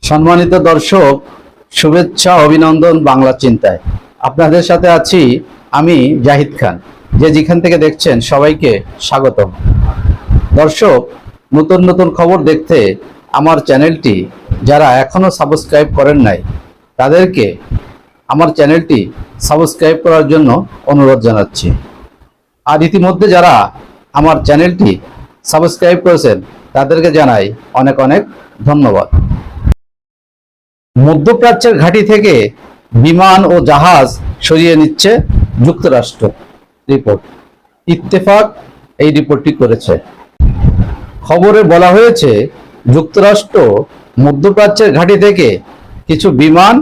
সম্মানিত দর্শক, শুভেচ্ছা অভিনন্দন বাংলা চিন্তায়। আপনাদের সাথে আছি আমি জাহিদ খান। যেখান থেকে দেখছেন সবাইকে স্বাগতম। দর্শক, নতুন নতুন খবর দেখতে আমার চ্যানেলটি যারা এখনো সাবস্ক্রাইব করেন নাই তাদেরকে আমার চ্যানেলটি সাবস্ক্রাইব করার জন্য অনুরোধ জানাচ্ছি। আর ইতিমধ্যে যারা আমার চ্যানেলটি সাবস্ক্রাইব করেছেন তাদেরকে জানাই অনেক অনেক ধন্যবাদ। মধ্যপ্রাচ্যের ঘাঁটি থেকে বিমান ও জাহাজ সরিয়ে নিচ্ছে যুক্তরাষ্ট্র। রিপোর্ট ইত্তেফাক এই রিপোর্টটি করেছে। খবরে বলা হয়েছে যুক্তরাষ্ট্র মধ্যপ্রাচ্যের ঘাঁটি থেকে কিছু বিমান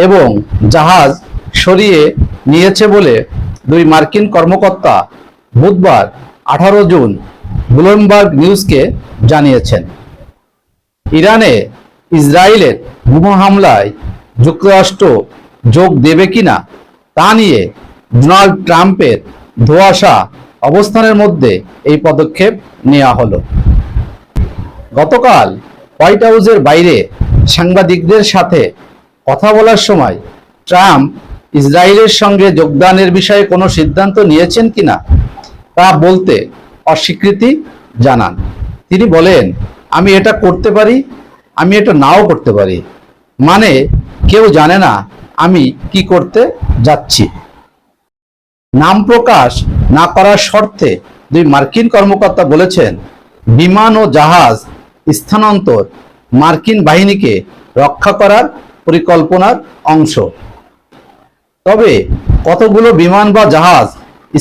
এবং জাহাজ সরিয়ে নিয়েছে বলে দুই মার্কিন কর্মকর্তা বুধবার 18 জুন ব্লুমবার্গ নিউজকে জানিয়েছেন। ইরানে ইসরায়েলের বোমা হামলায় যুক্তরাষ্ট্র যোগ দেবে কিনা তা নিয়ে ডোনাল্ড ট্রাম্পের ধোঁয়াশা অবস্থানের মধ্যে এই পদক্ষেপ নেওয়া হলো। গতকাল হোয়াইট হাউসের বাইরে সাংবাদিকদের সাথে কথা বলার সময় ট্রাম্প ইসরায়েলের সঙ্গে যোগদানের বিষয়ে কোনো সিদ্ধান্ত নিয়েছেন কিনা তা বলতে অস্বীকৃতি জানান। তিনি বলেন, আমি এটা করতে পারি, আমি এটা নাও করতে পারি, মানে কেউ জানে না আমি কি করতে যাচ্ছি। নাম প্রকাশ না করার শর্তে দুই মার্কিন কর্মকর্তা বলেছেন, বিমান ও জাহাজ স্থানান্তর মার্কিন বাহিনীকে রক্ষা করার পরিকল্পনার অংশ। তবে কতগুলো বিমান বা জাহাজ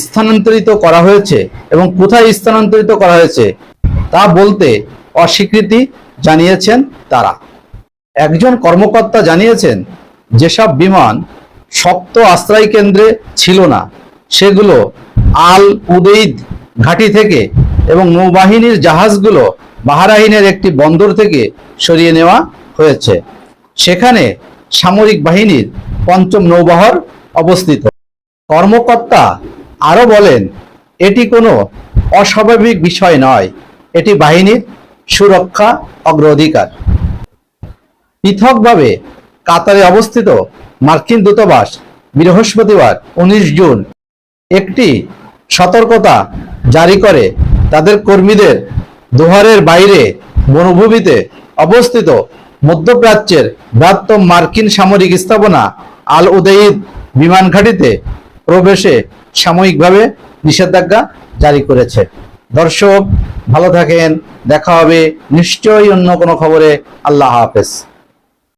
স্থানান্তরিত করা হয়েছে এবং কোথায় স্থানান্তরিত করা হয়েছে তা বলতে অস্বীকৃতি জানিয়েছেন তারা। একজন কর্মকর্তা জানিয়েছেন, যেসব বিমান শক্ত আশ্রয় কেন্দ্রে ছিল না সেগুলো আল উদেইদ ঘাঁটি থেকে এবং নৌবাহিনীর জাহাজগুলো বাহরাইনের একটি বন্দর থেকে সরিয়ে নেওয়া হয়েছে। সেখানে সামরিক বাহিনীর ৫ম নৌবহর অবস্থিত। কর্মকর্তা আরো বলেন, এটি কোনো অস্বাভাবিক বিষয় নয়, এটি বাহিনীর সুরক্ষা অগ্রাধিকার। পৃথকভাবে কাতারে অবস্থিত মার্কিন দূতাবাস বৃহস্পতিবার ১৯ জুন একটি সতর্কতা জারি করে তাদের কর্মীদের দোহারের বাইরে বনভূমিতে অবস্থিত মধ্যপ্রাচ্যের বৃহত্তম মার্কিন সামরিক স্থাপনা আল উদেইদ বিমান ঘাঁটিতে প্রবেশে সাময়িকভাবে নিষেধাজ্ঞা জারি করেছে। দর্শক, ভালো থাকেন, দেখা হবে নিশ্চয়ই অন্য কোনো খবরে। আল্লাহ হাফেজ।